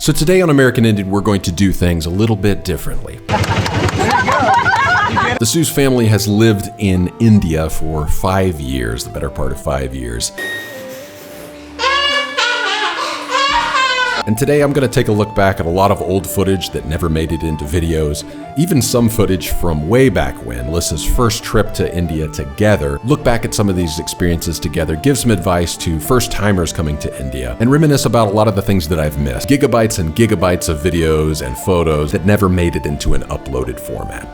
So today on American Indian, we're going to do things a little bit differently. The Seeuws family has lived in India for 5 years, the better part of 5 years. And today I'm going to take a look back at a lot of old footage that never made it into videos, even some footage from way back when, Alyssa's first trip to India together, look back at some of these experiences together, give some advice to first-timers coming to India, and reminisce about a lot of the things that I've missed. Gigabytes and gigabytes of videos and photos that never made it into an uploaded format.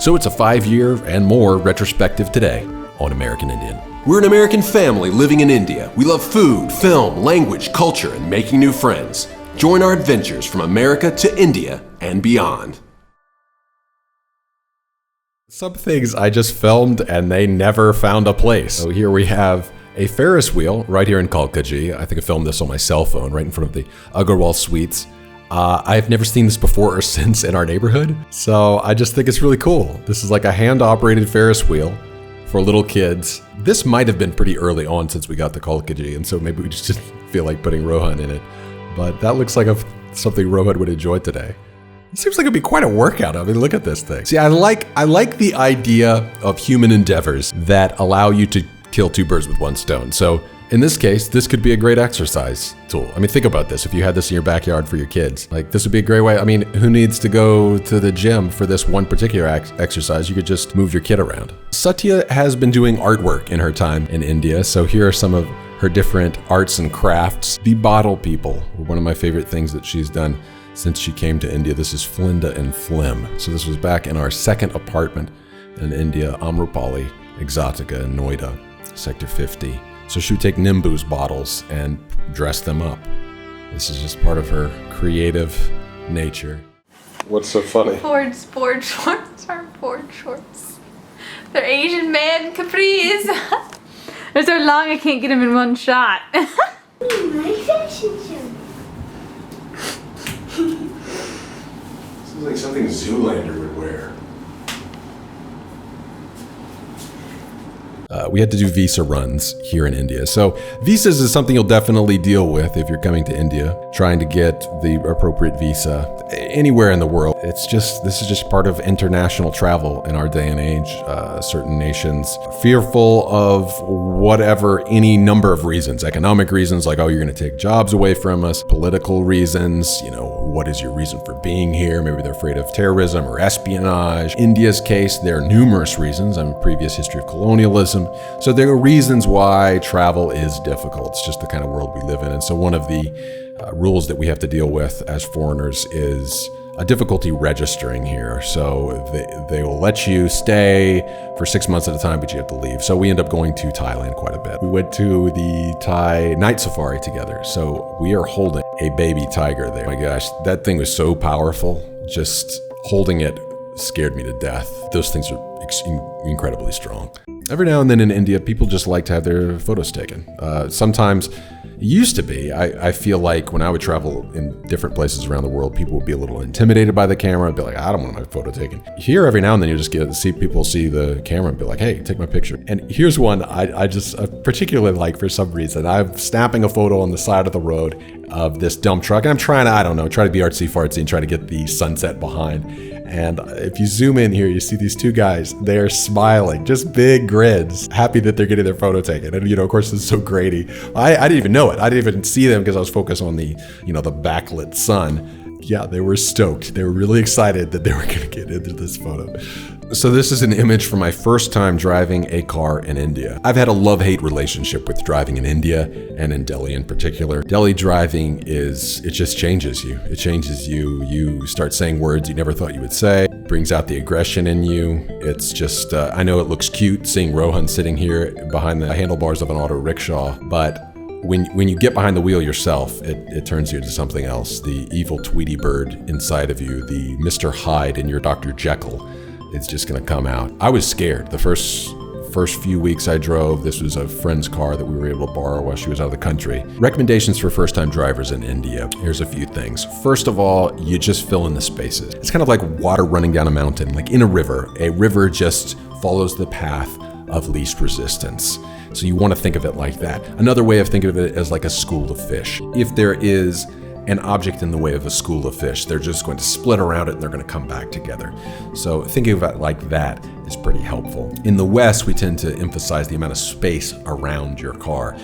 So it's a 5-year and more retrospective today on American Indian. We're an American family living in India. We love food, film, language, culture, and making new friends. Join our adventures from America to India and beyond. Some things I just filmed and they never found a place. So here we have a Ferris wheel right here in Kalkaji. I think I filmed this on my cell phone right in front of the Agarwal Suites. I've never seen this before or since in our neighborhood, so I just think it's really cool. This is like a hand-operated Ferris wheel for little kids. This might have been pretty early on since we got the Kalkaji, and so maybe we just didn't feel like putting Rohan in it. But that looks like something Rohan would enjoy today. It seems like it'd be quite a workout. I mean, look at this thing. See, I like the idea of human endeavors that allow you to kill two birds with one stone. So in this case, this could be a great exercise tool. I mean, think about this. If you had this in your backyard for your kids, like this would be a great way. I mean, who needs to go to the gym for this one particular exercise? You could just move your kid around. Satya has been doing artwork in her time in India. So here are some of her different arts and crafts. The bottle people were one of my favorite things that she's done since she came to India. This is Flinda and Flim. So this was back in our second apartment in India, Amrapali, Exotica in Noida, Sector 50. So she would take Nimbu's bottles and dress them up. This is just part of her creative nature. What's so funny? Board shorts are board shorts. They're Asian men capris. They're so long I can't get them in one shot. My fashion show. This is like something Zoolander would wear. We had to do visa runs here in India. So visas is something you'll definitely deal with if you're coming to India, trying to get the appropriate visa anywhere in the world. This is just part of international travel in our day and age. Certain nations fearful of whatever, any number of reasons, economic reasons, like, oh, you're going to take jobs away from us, political reasons, what is your reason for being here? Maybe they're afraid of terrorism or espionage. India's case, there are numerous reasons. Previous history of colonialism. So there are reasons why travel is difficult. It's just the kind of world we live in. And so one of the rules that we have to deal with as foreigners is a difficulty registering here. So they will let you stay for 6 months at a time, but you have to leave. So we end up going to Thailand quite a bit. We went to the Thai night safari together. So we are holding a baby tiger there. Oh my gosh, that thing was so powerful. Just holding it scared me to death. Those things are incredibly strong. Every now and then in India, people just like to have their photos taken. Sometimes, it used to be, I feel like when I would travel in different places around the world, people would be a little intimidated by the camera, be like, I don't want my photo taken. Here, every now and then, you just get to see people see the camera and be like, hey, take my picture. And here's one I particularly like for some reason. I'm snapping a photo on the side of the road of this dump truck, and I'm trying to, try to be artsy-fartsy and try to get the sunset behind. And if you zoom in here, you see these two guys, they're smiling, just big grins, happy that they're getting their photo taken. And, of course, it's so grainy. I didn't even know it. I didn't even see them because I was focused on the, the backlit sun. Yeah, they were stoked. They were really excited that they were going to get into this photo. So this is an image from my first time driving a car in India. I've had a love-hate relationship with driving in India and in Delhi in particular. Delhi driving it just changes you. It changes you. You start saying words you never thought you would say. Brings out the aggression in you. It's just, I know it looks cute seeing Rohan sitting here behind the handlebars of an auto rickshaw, but when you get behind the wheel yourself, it turns you into something else. The evil Tweety bird inside of you, the Mr. Hyde in your Dr. Jekyll, it's just gonna come out. I was scared. The first few weeks I drove, this was a friend's car that we were able to borrow while she was out of the country. Recommendations for first-time drivers in India. Here's a few things. First of all, you just fill in the spaces. It's kind of like water running down a mountain, like in a river. A river just follows the path of least resistance. So you want to think of it like that. Another way of thinking of it is like a school of fish. If there is an object in the way of a school of fish, they're just going to split around it and they're going to come back together. So thinking of it like that is pretty helpful. In the West, we tend to emphasize the amount of space around your car.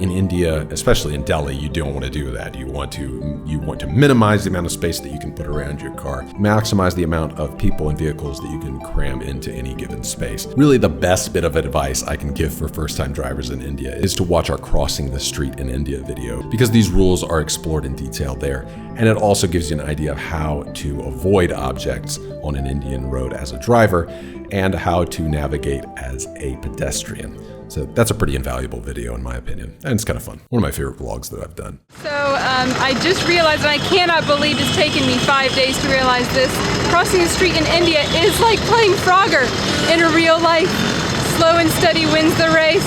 In India, especially in Delhi, you don't want to do that. You want to minimize the amount of space that you can put around your car, maximize the amount of people and vehicles that you can cram into any given space. Really, the best bit of advice I can give for first-time drivers in India is to watch our Crossing the Street in India video, because these rules are explored in detail there, and it also gives you an idea of how to avoid objects on an Indian road as a driver and how to navigate as a pedestrian. So that's a pretty invaluable video in my opinion, and it's kind of fun. One of my favorite vlogs that I've done. So I just realized, and I cannot believe it's taken me 5 days to realize this, crossing the street in India is like playing Frogger in a real life. Slow and steady wins the race,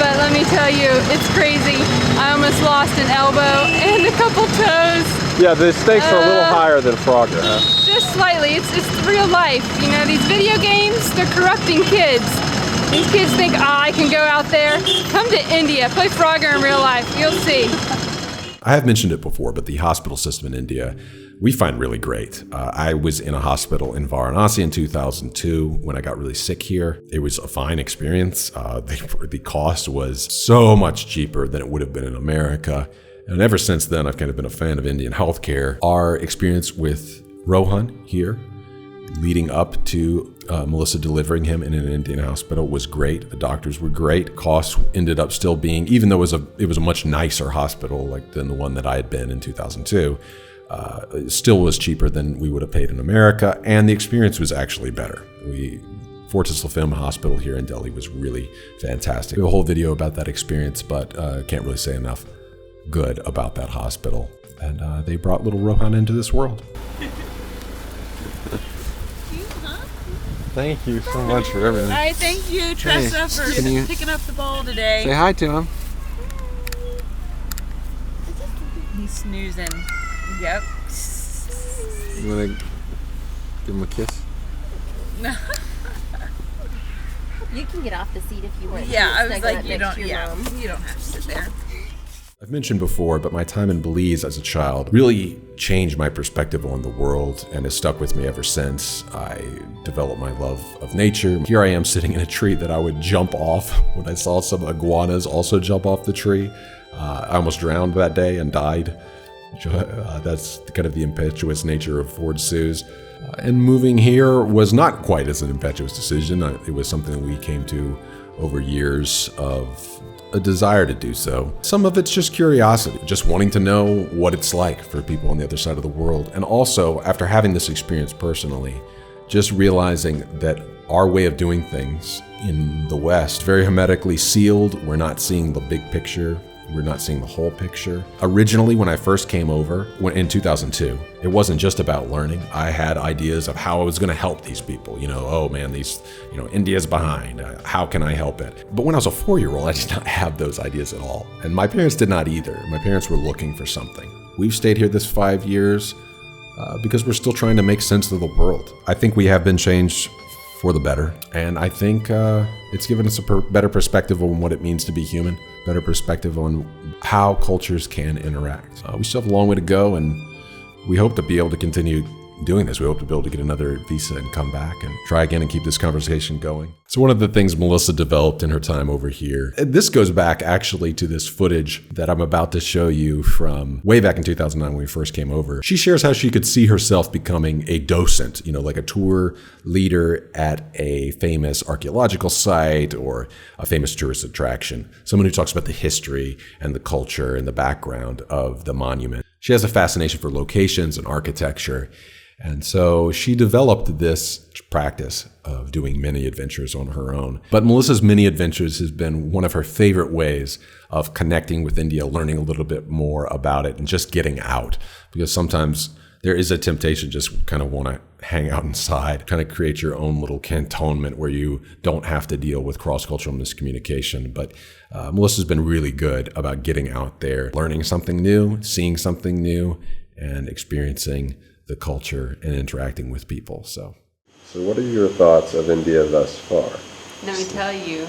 but let me tell you, it's crazy. I almost lost an elbow and a couple toes. Yeah, the stakes are a little higher than Frogger, huh? Just slightly. It's real life. You know, these video games, they're corrupting kids. These kids think, I can go out there. Come to India, play Frogger in real life. You'll see. I have mentioned it before, but the hospital system in India, we find really great. I was in a hospital in Varanasi in 2002 when I got really sick here. It was a fine experience. The cost was so much cheaper than it would have been in America. And ever since then, I've kind of been a fan of Indian healthcare. Our experience with Rohan here, leading up to Melissa delivering him in an Indian hospital, was great. The doctors were great. Costs ended up still being, even though it was a much nicer hospital than the one that I had been in 2002, it still was cheaper than we would have paid in America, and the experience was actually better. Fortis Lafim Hospital here in Delhi was really fantastic. We have a whole video about that experience, but can't really say enough good about that hospital. And they brought little Rohan into this world. Thank you so much for everything. I thank you, Tressa, for picking up the ball today. Say hi to him. He's snoozing. Yep. You want to give him a kiss? No. You can get off the seat if you want. Yeah, I was like, you don't have to sit there. I've mentioned before, but my time in Belize as a child really changed my perspective on the world and has stuck with me ever since. I developed my love of nature. Here I am sitting in a tree that I would jump off when I saw some iguanas also jump off the tree. I almost drowned that day and died. That's kind of the impetuous nature of Ford Seeuws. And moving here was not quite as an impetuous decision. It was something that we came to over years of a desire to do so. Some of it's just curiosity, just wanting to know what it's like for people on the other side of the world. And also, after having this experience personally, just realizing that our way of doing things in the West, very hermetically sealed, we're not seeing the big picture. We're not seeing the whole picture. Originally, when I first came over in 2002, it wasn't just about learning. I had ideas of how I was going to help these people. Oh man, India's behind. How can I help it? But when I was a 4-year-old, I did not have those ideas at all. And my parents did not either. My parents were looking for something. We've stayed here this 5 years because we're still trying to make sense of the world. I think we have been changed for the better. And I think it's given us a better perspective on what it means to be human. Better perspective on how cultures can interact. We still have a long way to go, and we hope to be able to continue doing this. We hope to be able to get another visa and come back and try again and keep this conversation going. So one of the things Melissa developed in her time over here, this goes back actually to this footage that I'm about to show you from way back in 2009 when we first came over. She shares how she could see herself becoming a docent, like a tour leader at a famous archaeological site or a famous tourist attraction. Someone who talks about the history and the culture and the background of the monument. She has a fascination for locations and architecture. And so she developed this practice of doing mini adventures on her own. But Melissa's mini adventures has been one of her favorite ways of connecting with India, learning a little bit more about it and just getting out. Because sometimes there is a temptation to just kind of want to hang out inside, kind of create your own little cantonment where you don't have to deal with cross-cultural miscommunication. But Melissa's been really good about getting out there, learning something new, seeing something new, and experiencing the culture and interacting with people. So what are your thoughts of India thus far? Let me tell you,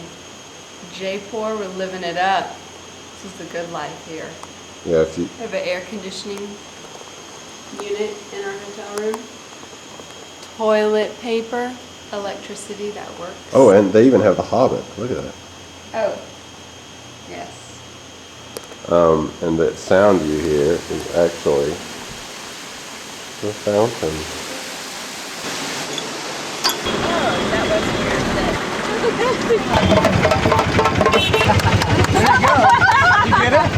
Jaipur, we're living it up. This is the good life here. Yeah, if you... We have an air conditioning unit in our hotel room. Toilet paper, electricity that works. Oh, and they even have The Hobbit. Look at that. Oh, yes. And the sound you hear is actually the fountain. You get it?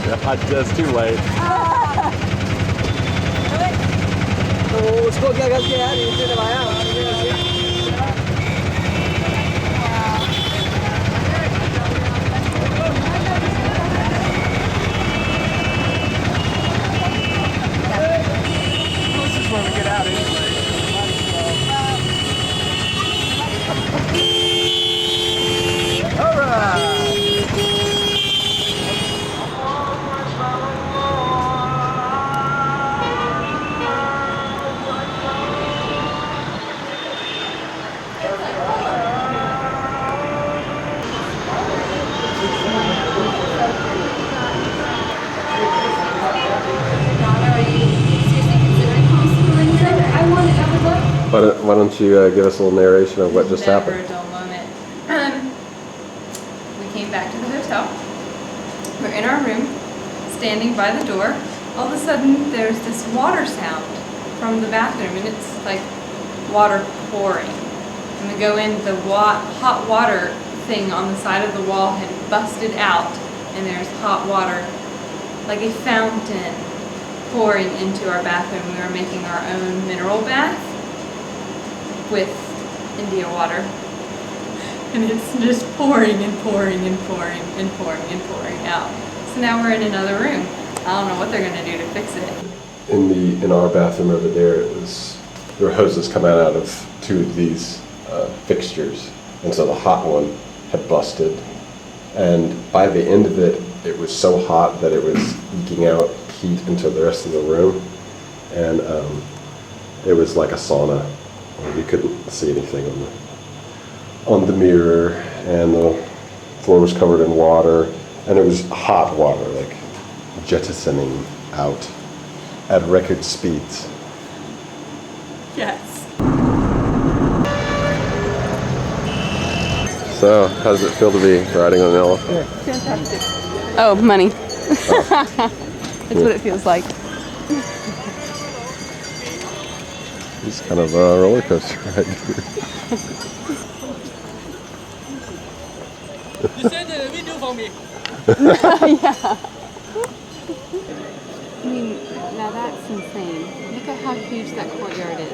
Yeah, just too late. तो उसको क्या करते हैं यार नीचे दबाया This is where we get out anyway. All right. Why don't you give us a little narration of what just happened? Never a dull moment. We came back to the hotel. We're in our room, standing by the door. All of a sudden, there's this water sound from the bathroom, and it's like water pouring. And we go in, the hot water thing on the side of the wall had busted out, and there's hot water, like a fountain, pouring into our bathroom. We were making our own mineral bath with India water, and it's just pouring and pouring and pouring and pouring and pouring out. So now we're in another room. I don't know what they're gonna do to fix it. In our bathroom over there, there were hoses coming out of two of these fixtures, and so the hot one had busted. And by the end of it, it was so hot that it was leaking out heat into the rest of the room, and it was like a sauna. You couldn't see anything on the mirror, and the floor was covered in water, and it was hot water, like jettisoning out at record speeds. Yes. So, how does it feel to be riding on an elephant? Fantastic. Oh, money. That's what it feels like. It's kind of a roller coaster ride. You send the video for me. Yeah. I mean, now that's insane. Look at how huge that courtyard is.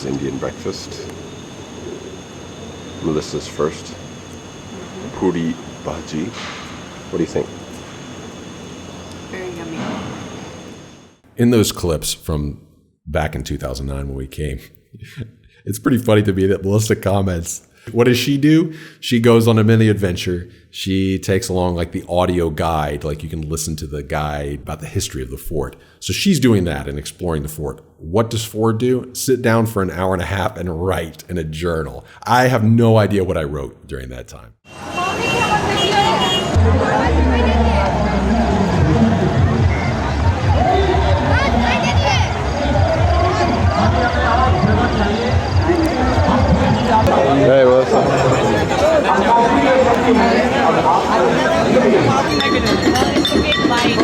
Indian breakfast. Melissa's first. Puri bhaji. What do you think? Very yummy. In those clips from back in 2009 when we came, it's pretty funny to me that Melissa comments, what does she do? She goes on a mini adventure. She takes along like the audio guide, like you can listen to the guide about the history of the fort. So she's doing that and exploring the fort. What does Ford do? Sit down for an hour and a half and write in a journal. I have no idea what I wrote during that time. Hey, Melissa. It's a big light.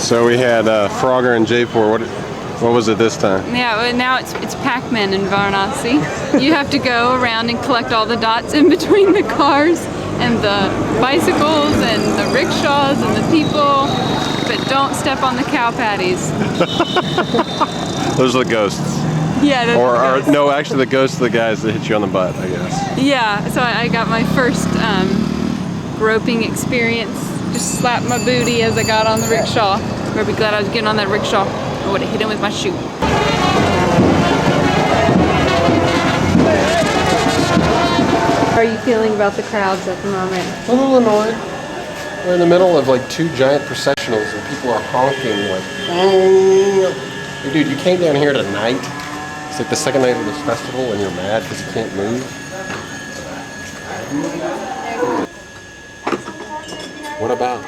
So we had Frogger and Jaipur. What was it this time? Yeah, well, now it's Pac-Man in Varanasi. You have to go around and collect all the dots in between the cars and the bicycles and the rickshaws and the people, but don't step on the cow patties. Those are the ghosts. Yeah. No, actually the ghosts are the guys that hit you on the butt, I guess. Yeah, so I got my first groping experience. Just slapped my booty as I got on the rickshaw. I'd be glad I was getting on that rickshaw. I would have hit him with my shoe. How are you feeling about the crowds at the moment? A little annoyed. We're in the middle of like 2 giant processionals and people are honking like, hey, dude, you came down here tonight. It's like the second night of this festival and you're mad because you can't move. What about?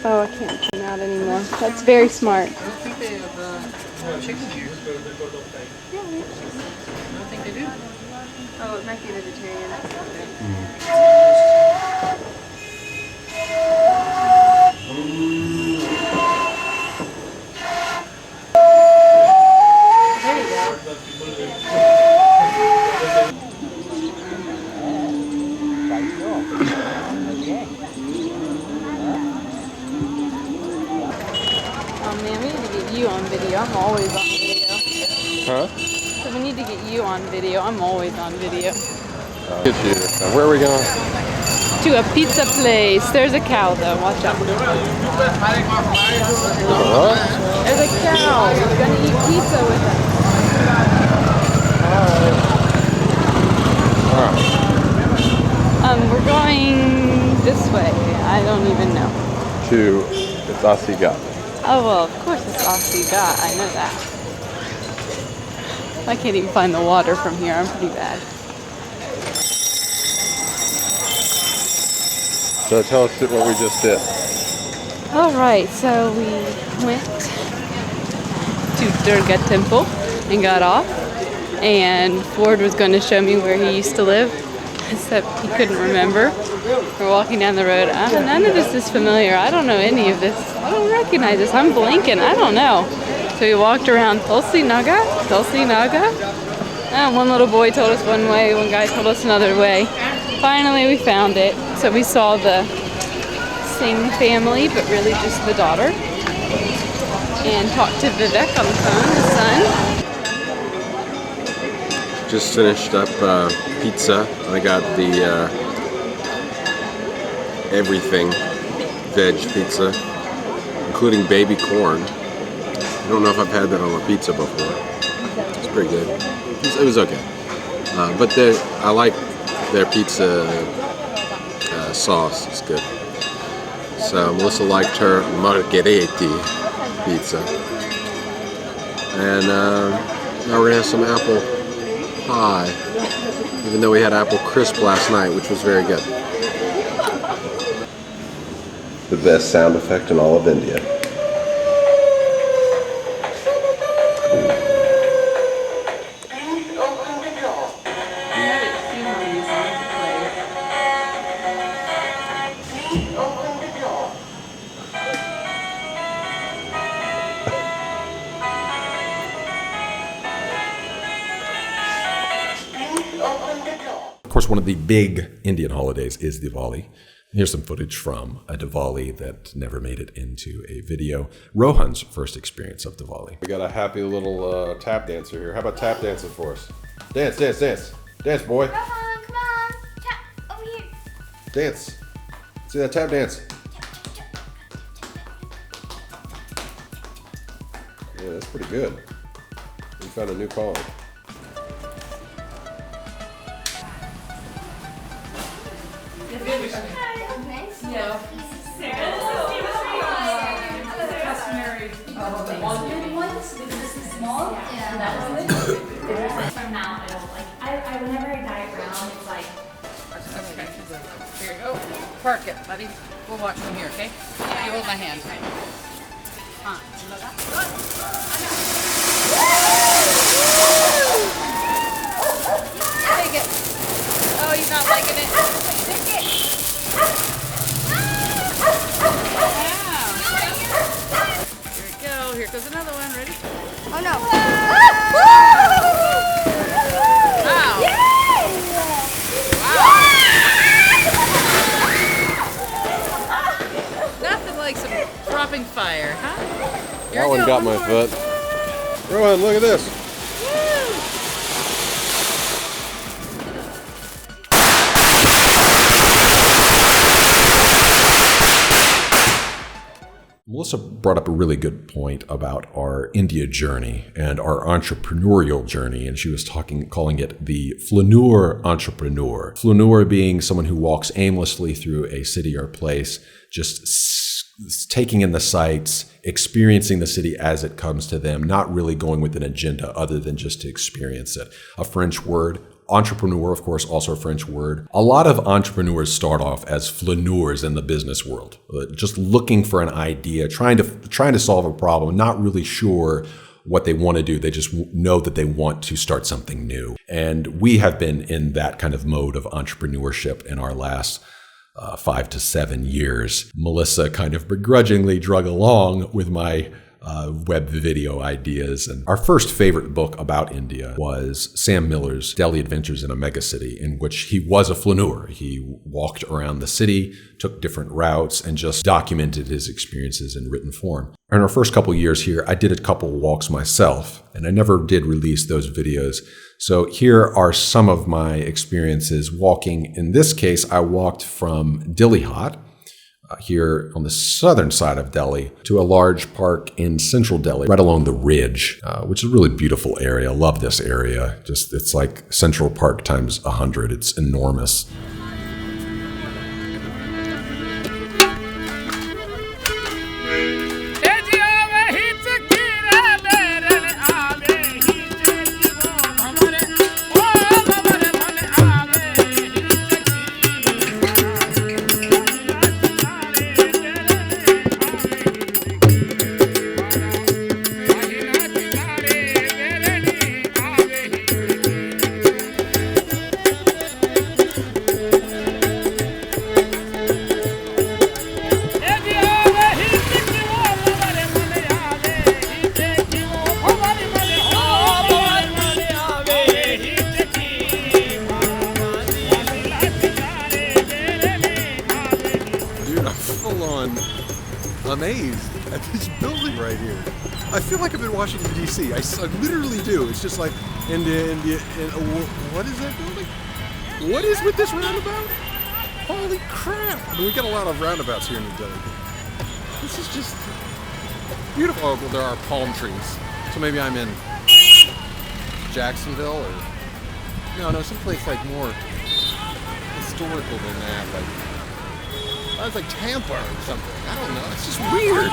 Oh, I can't come out anymore. That's very smart. I don't think they have chicken here. I don't think they do. Oh, it might be vegetarian. There you go. Oh man, we need to get you on video. I'm always on video. Huh? So we need to get you on video. I'm always on video. Get you. Where are we going? To a pizza place. There's a cow though. Watch out. What? There's a cow. He's gonna eat pizza with us. We're going this way. I don't even know. It's Asigat. Oh well, of course it's Seeuws. I know that. I can't even find the water from here. I'm pretty bad. So tell us what we just did. All right, so we went to Durga Temple and got off. And Ford was going to show me where he used to live, except he couldn't remember. We're walking down the road. None of this is familiar. I don't know any of this. I don't recognize this. I'm blinking. I don't know. So we walked around Tulsi Naga. And one little boy told us one way, one guy told us another way. Finally, we found it. So we saw the Singh family, but really just the daughter. And talked to Vivek on the phone, the son. Just finished up pizza. I got the everything veg pizza, including baby corn. I don't know if I've had that on a pizza before. It's pretty good. It was okay. But I like their pizza sauce. It's good. So Melissa liked her margheriti pizza. And now we're going to have some apple pie, even though we had apple crisp last night, which was very good. The best sound effect in all of India. Of course, one of the big Indian holidays is Diwali. Here's some footage from a Diwali that never made it into a video. Rohan's first experience of Diwali. We got a happy little tap dancer here. How about tap dancing for us? Dance, dance, dance. Dance, boy. Come on, come on. Tap over here. Dance. See that tap dance? Yeah, that's pretty good. We found a new call. From now, it'll like I whenever I diet round, it's like Okay. Here you go. Park it, buddy. We'll watch from here, okay? You hold my hand. Take it. Oh, he's not liking it. Take it. Wow. Oh no. Wow. Nothing like some dropping fire, huh? Here That we one go, got my more. foot. Rowan, look at this. Melissa brought up a really good point about our India journey and our entrepreneurial journey, and she was calling it the flaneur entrepreneur. Flaneur being someone who walks aimlessly through a city or place, just taking in the sights, experiencing the city as it comes to them, not really going with an agenda other than just to experience it. A French word. Entrepreneur, of course, also a French word. A lot of entrepreneurs start off as flaneurs in the business world, just looking for an idea, trying to solve a problem, not really sure what they want to do. They just know that they want to start something new. And we have been in that kind of mode of entrepreneurship in our last 5 to 7 years. Melissa kind of begrudgingly drug along with my web video ideas. And our first favorite book about India was Sam Miller's Delhi Adventures in a Megacity, in which he was a flaneur. He walked around the city, took different routes, and just documented his experiences in written form. In our first couple years here, I did a couple walks myself, and I never did release those videos. So here are some of my experiences walking. In this case, I walked from Dilli Haat, here on the southern side of Delhi, to a large park in central Delhi, right along the ridge, which is a really beautiful area. I love this area. It's like Central Park times 100. It's enormous. Amazed at this building right here. I feel like I'm in Washington, D.C. I literally do. It's just like India, and what is that building? What is with this roundabout? Holy crap! I mean, we get a lot of roundabouts here in New Delhi. This is just beautiful. Oh, well, there are palm trees. So maybe I'm in Jacksonville or... No, someplace like more historical than that. Like, I was like Tampa or something. I don't know. It's just weird.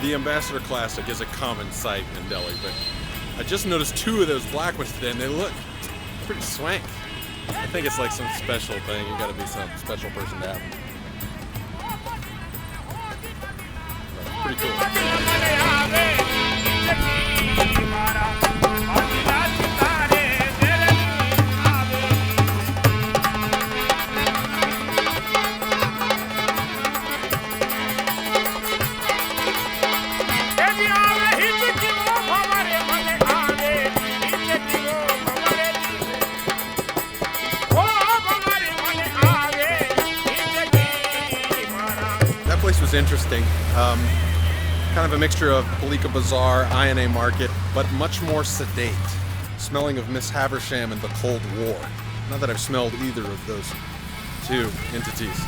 The Ambassador Classic is a common sight in Delhi, but I just noticed 2 of those black ones today, and they look pretty swank. I think it's like some special thing. You got to be some special person to have them. Pretty cool. That place was interesting. Kind of a mixture of Palika Bazaar, INA Market, but much more sedate, smelling of Miss Havisham and the Cold War. Not that I've smelled either of those 2 entities,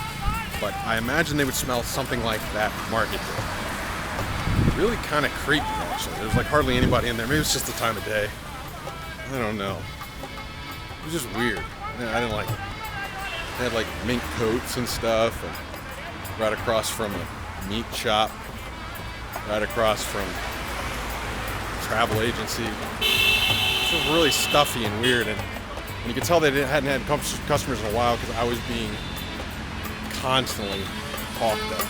but I imagine they would smell something like that market did. Really kind of creepy, actually. There's like hardly anybody in there. Maybe it's just the time of day. I don't know. It was just weird. I didn't like it. They had like mink coats and stuff, and right across from a meat shop. Right across from a travel agency. It was really stuffy and weird, and you could tell they hadn't had customers in a while because I was being constantly talked at.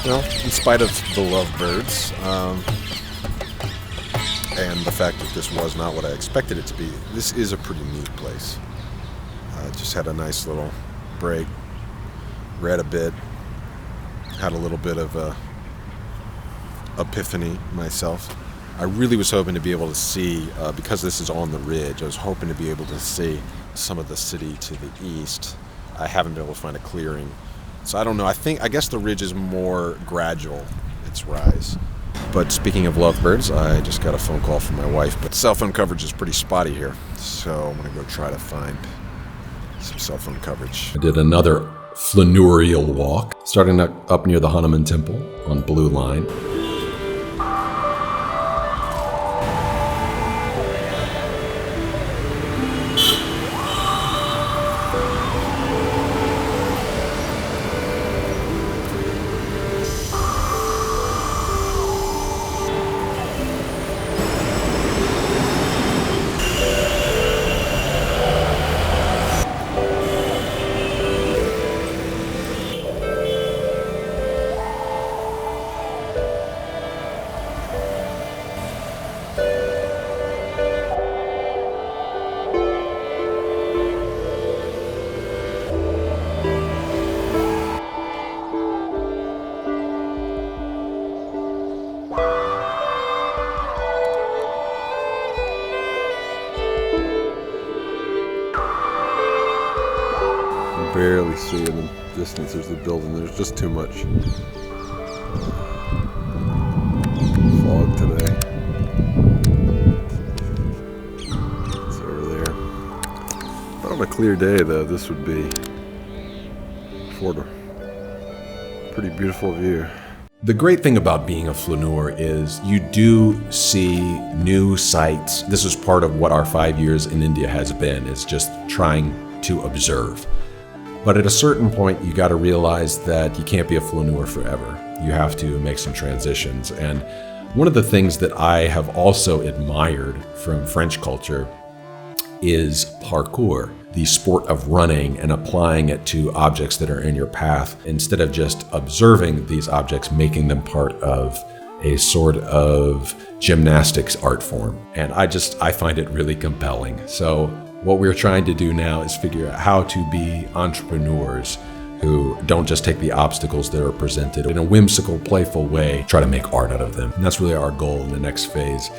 Well, in spite of the lovebirds, and the fact that this was not what I expected it to be, this is a pretty neat place. Just had a nice little break, read a bit, had a little bit of a epiphany myself. I really was hoping to be able to see, because this is on the ridge, I was hoping to be able to see some of the city to the east. I haven't been able to find a clearing. So I don't know, I guess the ridge is more gradual, its rise. But speaking of lovebirds, I just got a phone call from my wife, but cell phone coverage is pretty spotty here. So I'm gonna go try to find some cell phone coverage. I did another flanurial walk, starting up near the Hanuman Temple on Blue Line. Barely see in the distance there's a building. There's just too much fog today. It's over there. But on a clear day though, this would be a pretty beautiful view. The great thing about being a flaneur is you do see new sights. This is part of what our 5 years in India has been, is just trying to observe. But at a certain point, you got to realize that you can't be a flaneur forever. You have to make some transitions. And one of the things that I have also admired from French culture is parkour, the sport of running and applying it to objects that are in your path, instead of just observing these objects, making them part of a sort of gymnastics art form. And I find it really compelling. So what we're trying to do now is figure out how to be entrepreneurs who don't just take the obstacles that are presented in a whimsical, playful way, try to make art out of them. And that's really our goal in the next phase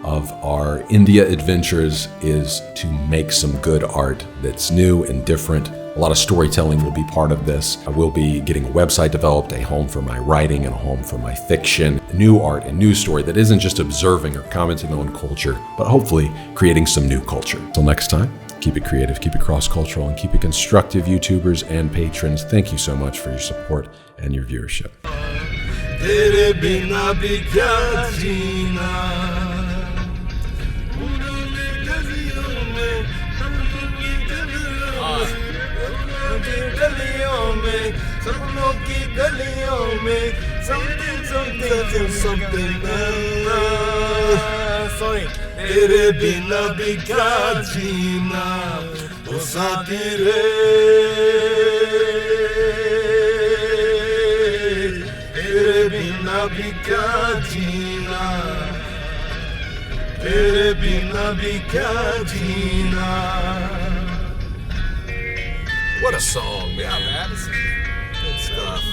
of our India adventures, is to make some good art that's new and different. A lot of storytelling will be part of this. I will be getting a website developed, a home for my writing and a home for my fiction, new art and new story that isn't just observing or commenting on culture, but hopefully creating some new culture. Till next time, keep it creative, keep it cross-cultural, and keep it constructive, YouTubers and patrons. Thank you so much for your support and your viewership. तेरे बिना भी क्या जीना ओ साथी रे तेरे बिना भी क्या जीना तेरे बिना भी क्या जीना. What a song, man. Yeah, man. Good stuff.